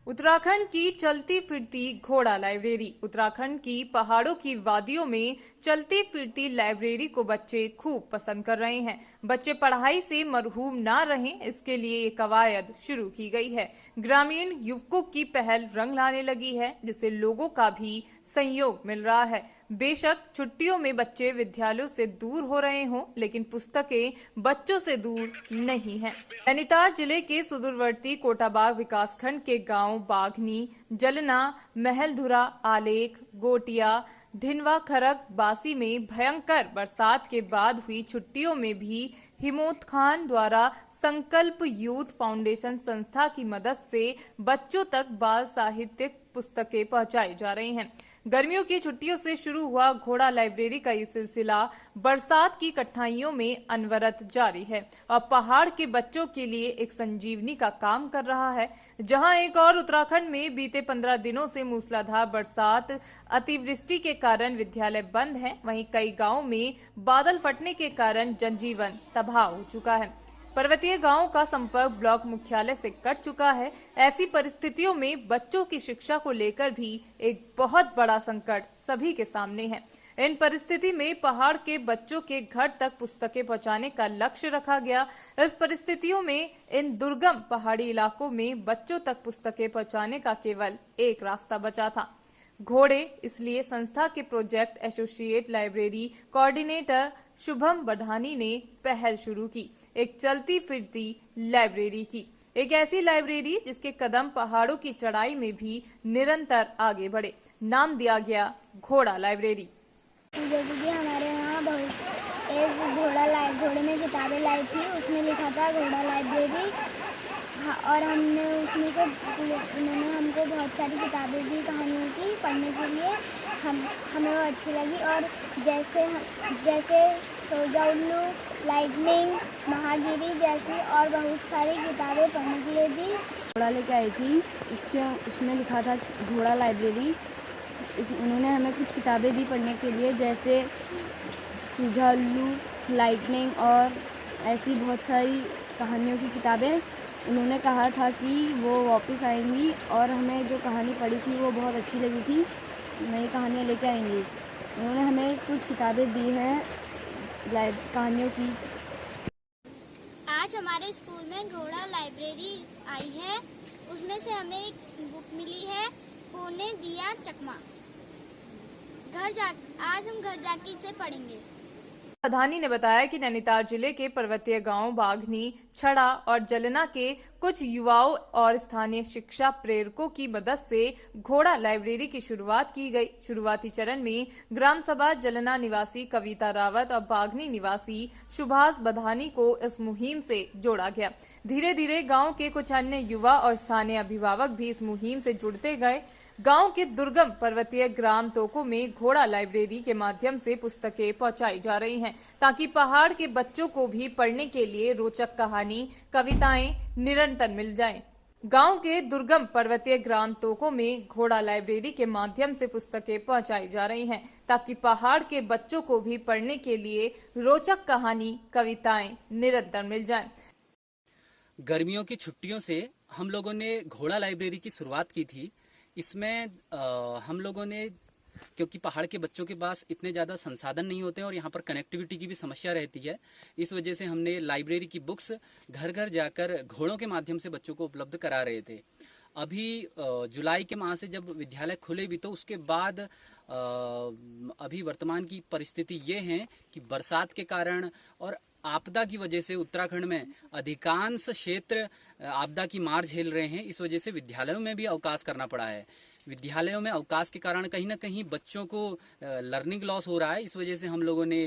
उत्तराखंड की चलती फिरती घोड़ा लाइब्रेरी। उत्तराखंड की पहाड़ों की वादियों में चलती फिरती लाइब्रेरी को बच्चे खूब पसंद कर रहे हैं। बच्चे पढ़ाई से मरहूम ना रहें, इसके लिए ये कवायद शुरू की गई है। ग्रामीण युवकों की पहल रंग लाने लगी है, जिससे लोगों का भी सहयोग मिल रहा है। बेशक छुट्टियों में बच्चे विद्यालयों से दूर हो रहे हों, लेकिन पुस्तकें बच्चों से दूर नहीं हैं। नैनीताल जिले के सुदूरवर्ती कोटाबाग विकासखंड के गांव बाघनी, जलना, महलधुरा, आलेख, गोटिया, धिनवा, खरक, बासी में भयंकर बरसात के बाद हुई छुट्टियों में भी हिमोत खान द्वारा संकल्प यूथ फाउंडेशन संस्था की मदद से बच्चों तक बाल साहित्यिक पुस्तकें पहुंचाई जा रही हैं। गर्मियों की छुट्टियों से शुरू हुआ घोड़ा लाइब्रेरी का ये सिलसिला बरसात की कठिनाइयों में अनवरत जारी है और पहाड़ के बच्चों के लिए एक संजीवनी का काम कर रहा है। जहां एक और उत्तराखंड में बीते 15 दिनों से मूसलाधार बरसात, अतिवृष्टि के कारण विद्यालय बंद हैं, वहीं कई गांवों में बादल फटने के कारण जनजीवन तबाह हो चुका है। पर्वतीय गांवों का संपर्क ब्लॉक मुख्यालय से कट चुका है। ऐसी परिस्थितियों में बच्चों की शिक्षा को लेकर भी एक बहुत बड़ा संकट सभी के सामने है। इन परिस्थिति में पहाड़ के बच्चों के घर तक पुस्तकें पहुंचाने का लक्ष्य रखा गया। इस परिस्थितियों में इन दुर्गम पहाड़ी इलाकों में बच्चों तक पुस्तकें पहुंचाने का केवल एक रास्ता बचा था, घोड़े। इसलिए संस्था के project associate library coordinator Shubham Badhani ने पहल शुरू की, एक चलती फिरती लाइब्रेरी की। एक ऐसी लाइब्रेरी जिसके कदम पहाड़ों की चढ़ाई में भी निरंतर आगे बढ़े। नाम दिया गया घोड़ा लाइब्रेरी। जैसे कि हमारे यहाँ बहुत एक घोड़े में किताबें लाई थी, उसमें लिखा था घोड़ा लाइब्रेरी। हाँ, और हमने उसमें से उन्होंने हमको बहुत सारी किताबें दी कहानियों की पढ़ने के लिए। हमें वो अच्छी लगी। और जैसे सोजा उल्लू, लाइटनिंग, महागिरी जैसी और बहुत सारी किताबें पढ़ने के लिए दी। घोड़ा लेके आई थी, उसमें लिखा था घोड़ा लाइब्रेरी। उन्होंने हमें कुछ किताबें दी पढ़ने के लिए, जैसे सोजा उल्लू, लाइटनिंग और ऐसी बहुत सारी कहानियों की किताबें। उन्होंने कहा था कि वो वापस आएंगी और हमें जो कहानी पढ़ी थी वो बहुत अच्छी लगी थी, नई कहानियाँ लेके आएंगी। उन्होंने हमें कुछ किताबें दी हैं कहानियों की। आज हमारे स्कूल में घोड़ा लाइब्रेरी आई है, उसमें से हमें एक बुक मिली है, पौने दिया चकमा। आज हम घर जाके इसे पढ़ेंगे। बढानी ने बताया कि नैनीताल जिले के पर्वतीय गांव बाघनी, छड़ा और जलना के कुछ युवाओं और स्थानीय शिक्षा प्रेरकों की मदद से घोड़ा लाइब्रेरी की शुरुआत की गई। शुरुआती चरण में ग्राम सभा जलना निवासी कविता रावत और बाघनी निवासी सुभाष बढानी को इस मुहिम से जोड़ा गया। धीरे धीरे गांव के कुछ अन्य युवा और स्थानीय अभिभावक भी इस मुहिम से जुड़ते गए। गांव के दुर्गम पर्वतीय ग्राम तोको में घोड़ा लाइब्रेरी के माध्यम से पुस्तकें पहुंचाई जा रही हैं, ताकि पहाड़ के बच्चों को भी पढ़ने के लिए रोचक कहानी, कविताएं निरंतर मिल जाएं। गांव के दुर्गम पर्वतीय ग्राम तोको में घोड़ा लाइब्रेरी के माध्यम से पुस्तकें पहुंचाई जा रही हैं, ताकि पहाड़ के बच्चों को भी पढ़ने के लिए रोचक कहानी, कविताएं निरंतर मिल जाएं। गर्मियों की छुट्टियों से हम लोगों ने घोड़ा लाइब्रेरी की शुरुआत की थी। इसमें हम लोगों ने, क्योंकि पहाड़ के बच्चों के पास इतने ज़्यादा संसाधन नहीं होते हैं और यहाँ पर कनेक्टिविटी की भी समस्या रहती है, इस वजह से हमने लाइब्रेरी की बुक्स घर घर जाकर घोड़ों के माध्यम से बच्चों को उपलब्ध करा रहे थे। अभी जुलाई के माह से जब विद्यालय खुले भी, तो उसके बाद अभी वर्तमान की परिस्थिति ये है कि बरसात के कारण और आपदा की वजह से उत्तराखंड में अधिकांश क्षेत्र आपदा की मार झेल रहे हैं। इस वजह से विद्यालयों में भी अवकाश करना पड़ा है। विद्यालयों में अवकाश के कारण कहीं ना कहीं बच्चों को लर्निंग लॉस हो रहा है। इस वजह से हम लोगों ने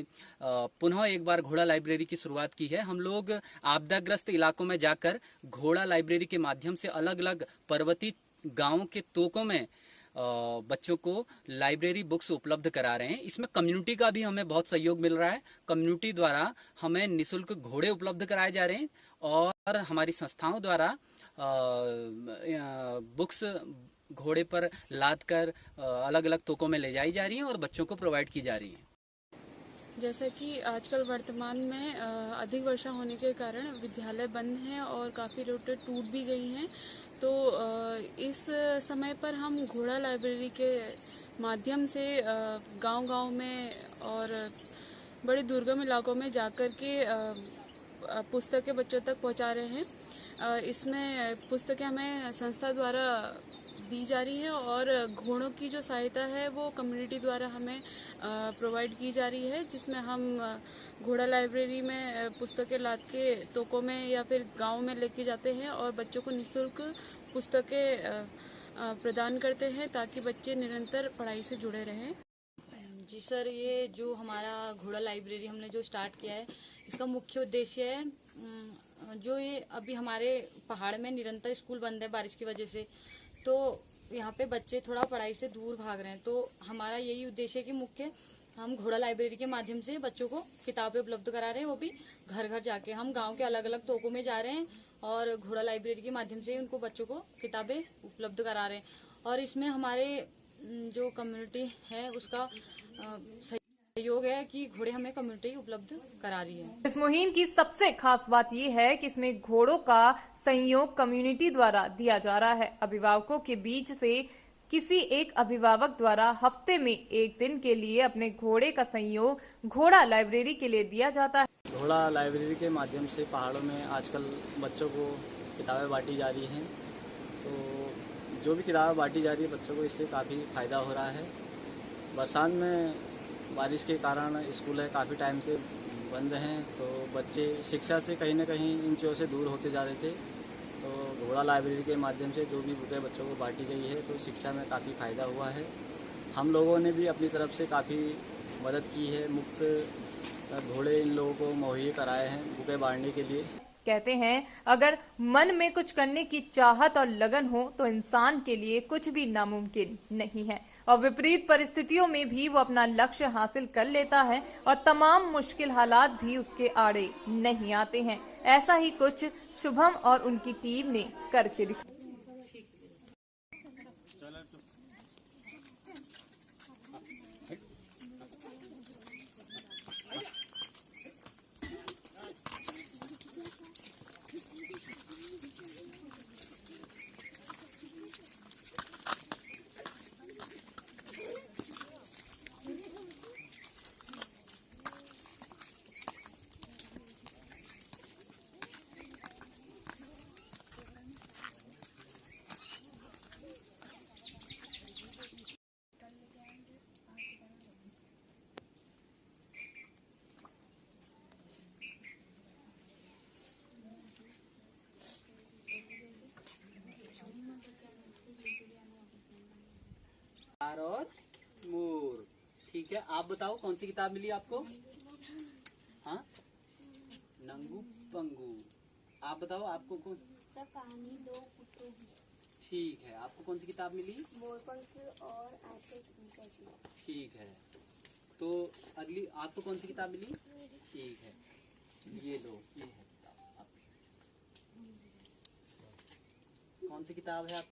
पुनः एक बार घोड़ा लाइब्रेरी की शुरुआत की है। हम लोग आपदाग्रस्त इलाकों में जाकर घोड़ा लाइब्रेरी के माध्यम से अलग अलग पर्वतीय गांवों के तोकों में बच्चों को लाइब्रेरी बुक्स उपलब्ध करा रहे हैं। इसमें कम्युनिटी का भी हमें बहुत सहयोग मिल रहा है। कम्युनिटी द्वारा हमें निःशुल्क घोड़े उपलब्ध कराए जा रहे हैं और हमारी संस्थाओं द्वारा बुक्स घोड़े पर लाद कर अलग अलग तोकों में ले जाई जा रही हैं और बच्चों को प्रोवाइड की जा रही हैं। जैसा कि आजकल वर्तमान में अधिक वर्षा होने के कारण विद्यालय बंद हैं और काफ़ी रोडें टूट भी गई हैं, तो इस समय पर हम घोड़ा लाइब्रेरी के माध्यम से गांव-गांव में और बड़े दुर्गम इलाकों में जाकर के पुस्तकें बच्चों तक पहुंचा रहे हैं। इसमें पुस्तकें हमें संस्था द्वारा दी जा रही है और घोड़ों की जो सहायता है वो कम्युनिटी द्वारा हमें प्रोवाइड की जा रही है, जिसमें हम घोड़ा लाइब्रेरी में पुस्तकें लाद के तोकों में या फिर गांव में लेके जाते हैं और बच्चों को निःशुल्क पुस्तकें प्रदान करते हैं ताकि बच्चे निरंतर पढ़ाई से जुड़े रहें। जी सर, ये जो हमारा घोड़ा लाइब्रेरी हमने जो स्टार्ट किया है, इसका मुख्य उद्देश्य है जो ये अभी हमारे पहाड़ में निरंतर स्कूल बंद है बारिश की वजह से, तो यहाँ पे बच्चे थोड़ा पढ़ाई से दूर भाग रहे हैं। तो हमारा यही उद्देश्य है कि मुख्य हम घोड़ा लाइब्रेरी के माध्यम से बच्चों को किताबें उपलब्ध करा रहे हैं, वो भी घर घर जाके। हम गांव के अलग अलग तोकों में जा रहे हैं और घोड़ा लाइब्रेरी के माध्यम से उनको बच्चों को किताबें उपलब्ध करा रहे हैं। और इसमें हमारे जो कम्युनिटी है उसका सहयोग है कि घोड़े हमें कम्युनिटी उपलब्ध करा रही है। इस मुहिम की सबसे खास बात ये है कि इसमें घोड़ों का सहयोग कम्युनिटी द्वारा दिया जा रहा है। अभिभावकों के बीच से किसी एक अभिभावक द्वारा हफ्ते में एक दिन के लिए अपने घोड़े का सहयोग घोड़ा लाइब्रेरी के लिए दिया जाता है। घोड़ा लाइब्रेरी के माध्यम से पहाड़ों में आजकल बच्चों को किताबें बांटी जा रही हैं, तो जो भी किताबें बांटी जा रही है बच्चों को इससे काफ़ी फ़ायदा हो रहा है। बरसात में बारिश के कारण स्कूल है काफ़ी टाइम से बंद हैं, तो बच्चे शिक्षा से कहीं ना कहीं इन चीज़ों से दूर होते जा रहे थे। तो घोड़ा लाइब्रेरी के माध्यम से जो भी बुकें बच्चों को बांटी गई है तो शिक्षा में काफ़ी फ़ायदा हुआ है। हम लोगों ने भी अपनी तरफ से काफ़ी मदद की है, मुफ्त घोड़े इन लोगों को मुहैया कराए हैं बुकें बांटने के लिए। कहते हैं अगर मन में कुछ करने की चाहत और लगन हो तो इंसान के लिए कुछ भी नामुमकिन नहीं है और विपरीत परिस्थितियों में भी वो अपना लक्ष्य हासिल कर लेता है और तमाम मुश्किल हालात भी उसके आड़े नहीं आते हैं। ऐसा ही कुछ शुभम और उनकी टीम ने करके दिखाया। और मोर, ठीक है। आप बताओ कौन सी किताब मिली आपको? हाँ, नंगू पंगू। आप बताओ आपको कौन? सब कहानी दो कुत्तों की। ठीक है, आपको कौन सी किताब मिली? मोरपंख और आटे की कैसी। ठीक है, तो अगली आपको कौन सी किताब मिली? ठीक है, ये लो, ये है किताब आपकी। कौन सी किताब है आप?